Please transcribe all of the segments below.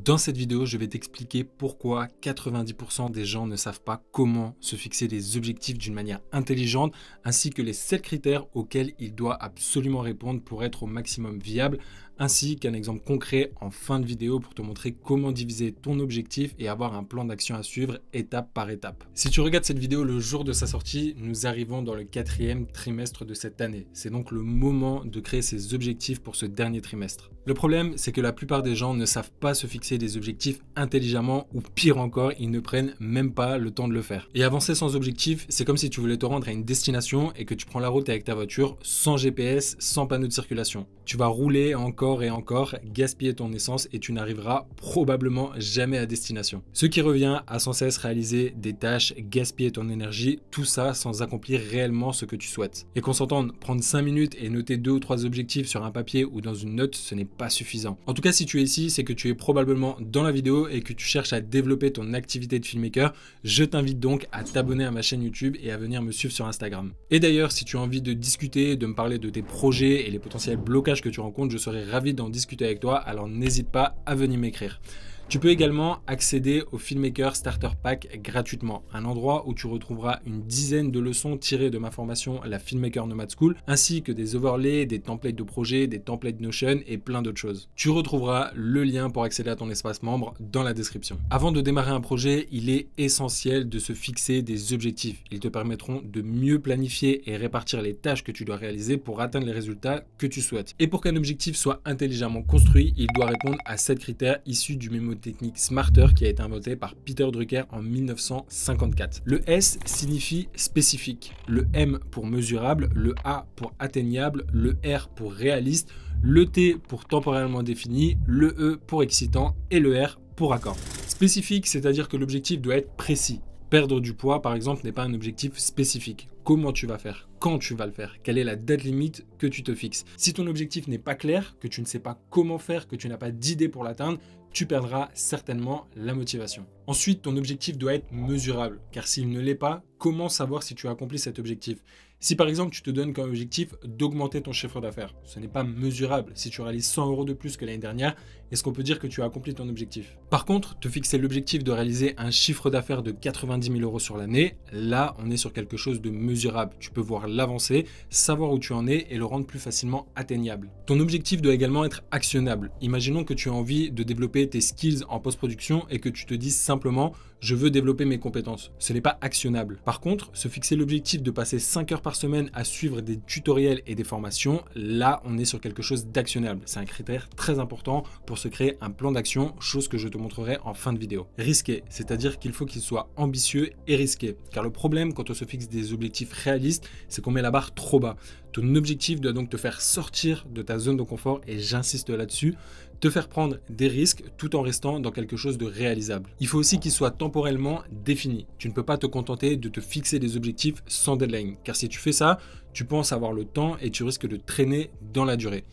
Dans cette vidéo, je vais t'expliquer pourquoi 90% des gens ne savent pas comment se fixer des objectifs d'une manière intelligente, ainsi que les 7 critères auxquels il doit absolument répondre pour être au maximum viable, ainsi qu'un exemple concret en fin de vidéo pour te montrer comment diviser ton objectif et avoir un plan d'action à suivre étape par étape. Si tu regardes cette vidéo le jour de sa sortie, nous arrivons dans le 4e trimestre de cette année. C'est donc le moment de créer ses objectifs pour ce dernier trimestre. Le problème, c'est que la plupart des gens ne savent pas se fixer des objectifs intelligemment ou pire encore, ils ne prennent même pas le temps de le faire. Et avancer sans objectif, c'est comme si tu voulais te rendre à une destination et que tu prends la route avec ta voiture sans GPS, sans panneau de circulation. Tu vas rouler encore et encore, gaspiller ton essence et tu n'arriveras probablement jamais à destination. Ce qui revient à sans cesse réaliser des tâches, gaspiller ton énergie, tout ça sans accomplir réellement ce que tu souhaites. Et qu'on s'entende, prendre 5 minutes et noter 2 ou 3 objectifs sur un papier ou dans une note, ce n'est pas suffisant. En tout cas, si tu es ici, c'est que tu es probablement dans la vidéo et que tu cherches à développer ton activité de filmmaker. Je t'invite donc à t'abonner à ma chaîne YouTube et à venir me suivre sur Instagram. Et d'ailleurs, si tu as envie de discuter, de me parler de tes projets et les potentiels blocages que tu rencontres, je serai ravi d'en discuter avec toi, alors n'hésite pas à venir m'écrire. Tu peux également accéder au Filmmaker Starter Pack gratuitement, un endroit où tu retrouveras une dizaine de leçons tirées de ma formation la Filmmaker Nomad School, ainsi que des overlays, des templates de projets, des templates Notion et plein d'autres choses. Tu retrouveras le lien pour accéder à ton espace membre dans la description. Avant de démarrer un projet, il est essentiel de se fixer des objectifs. Ils te permettront de mieux planifier et répartir les tâches que tu dois réaliser pour atteindre les résultats que tu souhaites. Et pour qu'un objectif soit intelligemment construit, il doit répondre à 7 critères issus du mémo technique Smarter qui a été inventé par Peter Drucker en 1954. Le S signifie spécifique, le M pour mesurable, le A pour atteignable, le R pour réaliste, le T pour temporellement défini, le E pour excitant et le R pour accord. Spécifique, c'est-à-dire que l'objectif doit être précis. Perdre du poids, par exemple, n'est pas un objectif spécifique. Comment tu vas faire? Quand tu vas le faire? Quelle est la date limite que tu te fixes? Si ton objectif n'est pas clair, que tu ne sais pas comment faire, que tu n'as pas d'idée pour l'atteindre, tu perdras certainement la motivation. Ensuite, ton objectif doit être mesurable, car s'il ne l'est pas, comment savoir si tu as accompli cet objectif? Si par exemple tu te donnes comme objectif d'augmenter ton chiffre d'affaires, ce n'est pas mesurable. Si tu réalises 100 € de plus que l'année dernière, est-ce qu'on peut dire que tu as accompli ton objectif? Par contre, te fixer l'objectif de réaliser un chiffre d'affaires de 90 000 € sur l'année, là on est sur quelque chose de mesurable. Tu peux voir l'avancée, savoir où tu en es et le rendre plus facilement atteignable. Ton objectif doit également être actionnable. Imaginons que tu as envie de développer tes skills en post-production et que tu te dises simplement je veux développer mes compétences. Ce n'est pas actionnable. Par contre, se fixer l'objectif de passer 5 heures par semaine à suivre des tutoriels et des formations, là, on est sur quelque chose d'actionnable. C'est un critère très important pour se créer un plan d'action, chose que je te montrerai en fin de vidéo. Risqué, c'est-à-dire qu'il faut qu'il soit ambitieux et risqué. Car le problème quand on se fixe des objectifs réalistes, c'est qu'on met la barre trop bas. Ton objectif doit donc te faire sortir de ta zone de confort et j'insiste là-dessus, te faire prendre des risques tout en restant dans quelque chose de réalisable. Il faut aussi qu'il soit temporellement défini. Tu ne peux pas te contenter de te fixer des objectifs sans deadline, car si tu fais ça, tu penses avoir le temps et tu risques de traîner dans la durée.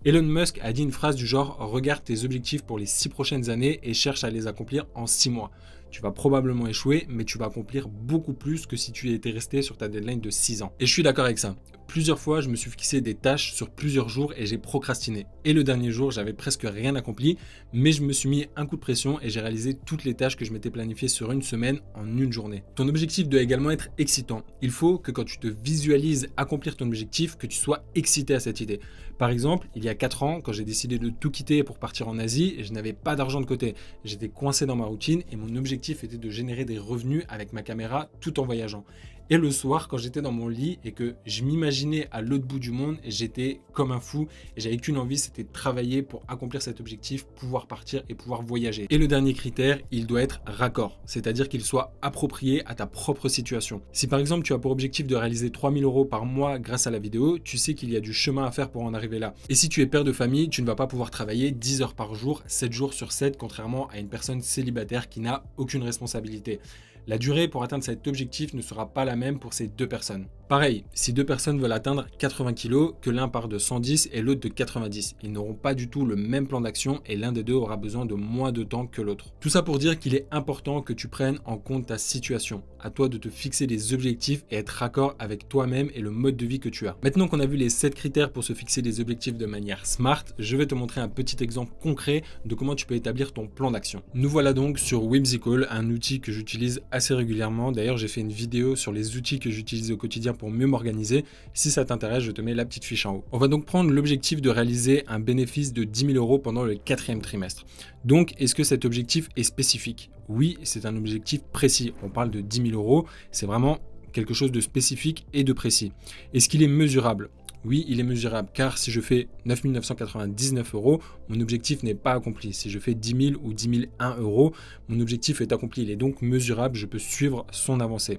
Elon Musk a dit une phrase du genre « Regarde tes objectifs pour les 6 prochaines années et cherche à les accomplir en 6 mois ». Tu vas probablement échouer, mais tu vas accomplir beaucoup plus que si tu étais resté sur ta deadline de 6 ans. Et je suis d'accord avec ça. Plusieurs fois, je me suis fixé des tâches sur plusieurs jours et j'ai procrastiné. Et le dernier jour, j'avais presque rien accompli, mais je me suis mis un coup de pression et j'ai réalisé toutes les tâches que je m'étais planifiées sur une semaine en une journée. Ton objectif doit également être excitant. Il faut que quand tu te visualises accomplir ton objectif, que tu sois excité à cette idée. Par exemple, il y a 4 ans, quand j'ai décidé de tout quitter pour partir en Asie, je n'avais pas d'argent de côté. J'étais coincé dans ma routine et mon objectif était de générer des revenus avec ma caméra tout en voyageant. Et le soir, quand j'étais dans mon lit et que je m'imaginais à l'autre bout du monde, j'étais comme un fou et j'avais qu'une envie, c'était de travailler pour accomplir cet objectif, pouvoir partir et pouvoir voyager. Et le dernier critère, il doit être raccord, c'est-à-dire qu'il soit approprié à ta propre situation. Si par exemple tu as pour objectif de réaliser 3 000 € par mois grâce à la vidéo, tu sais qu'il y a du chemin à faire pour en arriver là. Et si tu es père de famille, tu ne vas pas pouvoir travailler 10 heures par jour, 7 jours sur 7, contrairement à une personne célibataire qui n'a aucune responsabilité. La durée pour atteindre cet objectif ne sera pas la même pour ces deux personnes. Pareil, si deux personnes veulent atteindre 80 kg, que l'un part de 110 et l'autre de 90, ils n'auront pas du tout le même plan d'action et l'un des deux aura besoin de moins de temps que l'autre. Tout ça pour dire qu'il est important que tu prennes en compte ta situation. À toi de te fixer des objectifs et être raccord avec toi-même et le mode de vie que tu as. Maintenant qu'on a vu les 7 critères pour se fixer des objectifs de manière smart, je vais te montrer un petit exemple concret de comment tu peux établir ton plan d'action. Nous voilà donc sur Whimsical, un outil que j'utilise assez régulièrement. D'ailleurs, j'ai fait une vidéo sur les outils que j'utilise au quotidien pour mieux m'organiser. Si ça t'intéresse, je te mets la petite fiche en haut. On va donc prendre l'objectif de réaliser un bénéfice de 10 000 € pendant le 4e trimestre. Donc, est-ce que cet objectif est spécifique? Oui, c'est un objectif précis. On parle de 10 000 €. C'est vraiment quelque chose de spécifique et de précis. Est-ce qu'il est mesurable? Oui, il est mesurable, car si je fais 9 999 €, mon objectif n'est pas accompli. Si je fais 10 000 ou 10 001 €, mon objectif est accompli. Il est donc mesurable, je peux suivre son avancée.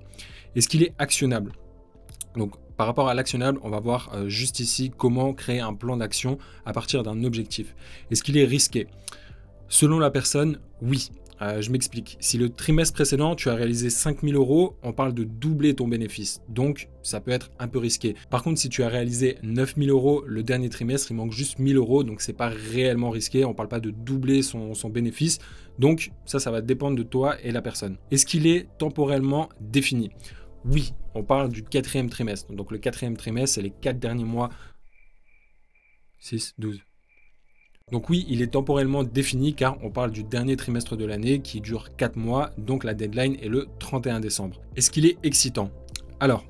Est-ce qu'il est actionnable? Donc, par rapport à l'actionnable, on va voir juste ici comment créer un plan d'action à partir d'un objectif. Est-ce qu'il est risqué? Selon la personne, oui. Je m'explique. Si le trimestre précédent, tu as réalisé 5 000 €, on parle de doubler ton bénéfice. Donc, ça peut être un peu risqué. Par contre, si tu as réalisé 9 000 € le dernier trimestre, il manque juste 1 000 €. Donc, c'est pas réellement risqué. On ne parle pas de doubler son bénéfice. Donc, ça va dépendre de toi et la personne. Est-ce qu'il est temporellement défini? Oui, on parle du 4e trimestre. Donc, le 4e trimestre, c'est les 4 derniers mois. 6, 12. Donc oui, il est temporellement défini car on parle du dernier trimestre de l'année qui dure 4 mois, donc la deadline est le 31 décembre. Est-ce qu'il est excitant? Alors,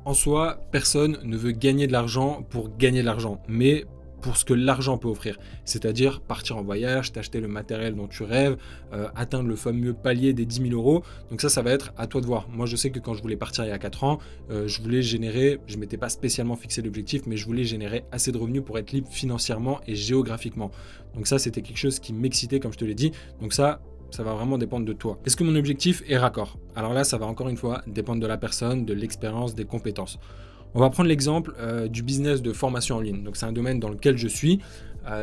en soi, personne ne veut gagner de l'argent pour gagner de l'argent, mais pour ce que l'argent peut offrir, c'est-à-dire partir en voyage, t'acheter le matériel dont tu rêves, atteindre le fameux palier des 10 000 €. Donc ça va être à toi de voir. Moi, je sais que quand je voulais partir il y a 4 ans, je voulais générer, je ne m'étais pas spécialement fixé l'objectif, mais je voulais générer assez de revenus pour être libre financièrement et géographiquement. Donc ça, c'était quelque chose qui m'excitait, comme je te l'ai dit. Donc ça va vraiment dépendre de toi. Est-ce que mon objectif est raccord? Alors là, ça va encore une fois dépendre de la personne, de l'expérience, des compétences. On va prendre l'exemple du business de formation en ligne. Donc, c'est un domaine dans lequel je suis.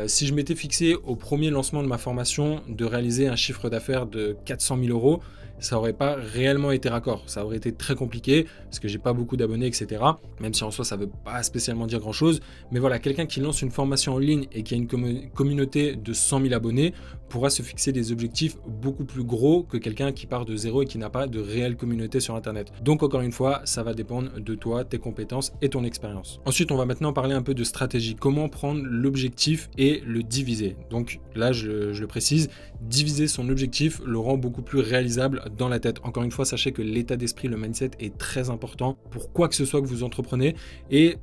Si je m'étais fixé au premier lancement de ma formation de réaliser un chiffre d'affaires de 400 000 €, ça n'aurait pas réellement été raccord. Ça aurait été très compliqué parce que j'ai pas beaucoup d'abonnés, etc. Même si en soi, ça ne veut pas spécialement dire grand-chose. Mais voilà, quelqu'un qui lance une formation en ligne et qui a une communauté de 100 000 abonnés pourra se fixer des objectifs beaucoup plus gros que quelqu'un qui part de zéro et qui n'a pas de réelle communauté sur Internet. Donc encore une fois, ça va dépendre de toi, tes compétences et ton expérience. Ensuite, on va maintenant parler un peu de stratégie. Comment prendre l'objectif et le diviser. Donc là, je le précise, diviser son objectif le rend beaucoup plus réalisable dans la tête. Encore une fois, sachez que l'état d'esprit, le mindset est très important pour quoi que ce soit que vous entreprenez, et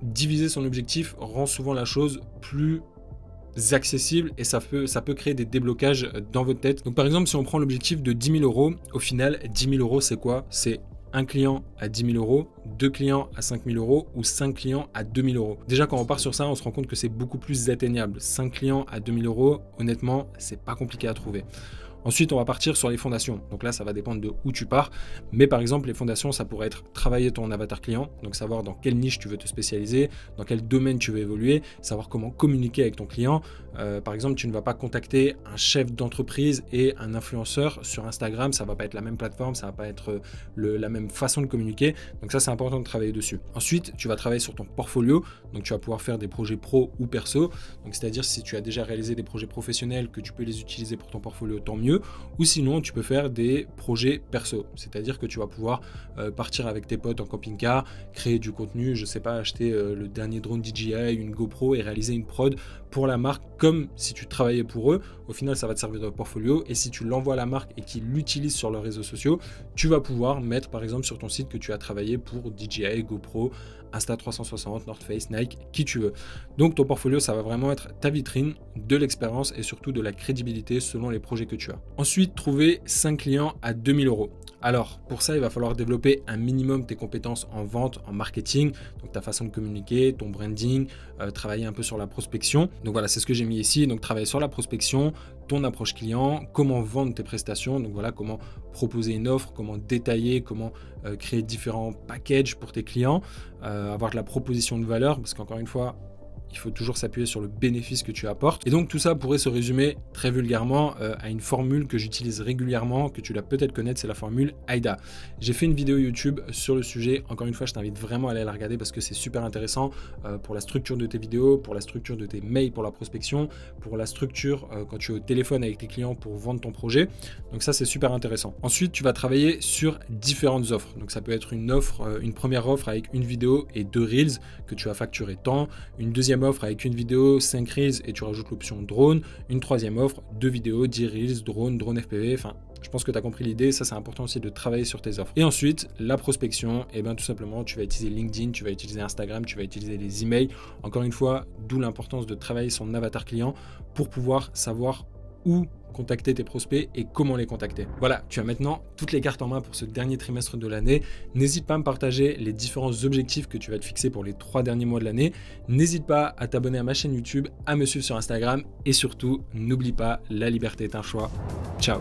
diviser son objectif rend souvent la chose plus accessible et ça peut créer des déblocages dans votre tête. Donc par exemple, si on prend l'objectif de 10 000 €, au final, 10 000 € c'est quoi? C'est un client à 10 000 €, 2 clients à 5 000 € ou 5 clients à 2 000 €. Déjà, quand on part sur ça, on se rend compte que c'est beaucoup plus atteignable. 5 clients à 2 000 €, honnêtement, c'est pas compliqué à trouver. Ensuite, on va partir sur les fondations. Donc là, ça va dépendre de où tu pars. Mais par exemple, les fondations, ça pourrait être travailler ton avatar client, donc savoir dans quelle niche tu veux te spécialiser, dans quel domaine tu veux évoluer, savoir comment communiquer avec ton client. Par exemple, tu ne vas pas contacter un chef d'entreprise et un influenceur sur Instagram. Ça ne va pas être la même plateforme, ça ne va pas être la même façon de communiquer. Donc ça, c'est important de travailler dessus. Ensuite, tu vas travailler sur ton portfolio. Donc tu vas pouvoir faire des projets pro ou perso. Donc c'est-à-dire si tu as déjà réalisé des projets professionnels que tu peux les utiliser pour ton portfolio, tant mieux. Ou sinon, tu peux faire des projets perso. C'est-à-dire que tu vas pouvoir partir avec tes potes en camping-car, créer du contenu, je ne sais pas, acheter le dernier drone DJI, une GoPro et réaliser une prod pour la marque comme si tu travaillais pour eux. Au final, ça va te servir de portfolio. Et si tu l'envoies à la marque et qu'ils l'utilisent sur leurs réseaux sociaux, tu vas pouvoir mettre par exemple sur ton site que tu as travaillé pour DJI, GoPro, Insta360, North Face, Nike, qui tu veux. Donc ton portfolio, ça va vraiment être ta vitrine, de l'expérience et surtout de la crédibilité selon les projets que tu as. Ensuite, trouver 5 clients à 2 000 €. Alors, pour ça, il va falloir développer un minimum tes compétences en vente, en marketing, donc ta façon de communiquer, ton branding, travailler un peu sur la prospection. Donc voilà, c'est ce que j'ai mis ici. Donc travailler sur la prospection, ton approche client, comment vendre tes prestations, donc voilà, comment proposer une offre, comment détailler, comment créer différents packages pour tes clients, avoir de la proposition de valeur, parce qu'encore une fois, il faut toujours s'appuyer sur le bénéfice que tu apportes. Et donc tout ça pourrait se résumer très vulgairement à une formule que j'utilise régulièrement, que tu l'as peut-être connaître, c'est la formule AIDA. J'ai fait une vidéo YouTube sur le sujet. Encore une fois, je t'invite vraiment à aller la regarder parce que c'est super intéressant pour la structure de tes vidéos, pour la structure de tes mails pour la prospection, pour la structure quand tu es au téléphone avec tes clients pour vendre ton projet. Donc ça, c'est super intéressant. Ensuite, tu vas travailler sur différentes offres. Donc ça peut être une offre, une première offre avec une vidéo et 2 Reels que tu vas facturer tant, une deuxième offre avec une vidéo, 5 Reels et tu rajoutes l'option drone, une troisième offre, 2 vidéos, 10 Reels, drone FPV, enfin je pense que tu as compris l'idée, ça c'est important aussi de travailler sur tes offres. Et ensuite, la prospection, et bien tout simplement, tu vas utiliser LinkedIn, tu vas utiliser Instagram, tu vas utiliser les emails. Encore une fois, d'où l'importance de travailler son avatar client pour pouvoir savoir où contacter tes prospects et comment les contacter. Voilà, tu as maintenant toutes les cartes en main pour ce dernier trimestre de l'année. N'hésite pas à me partager les différents objectifs que tu vas te fixer pour les 3 derniers mois de l'année. N'hésite pas à t'abonner à ma chaîne YouTube, à me suivre sur Instagram et surtout, n'oublie pas, la liberté est un choix. Ciao.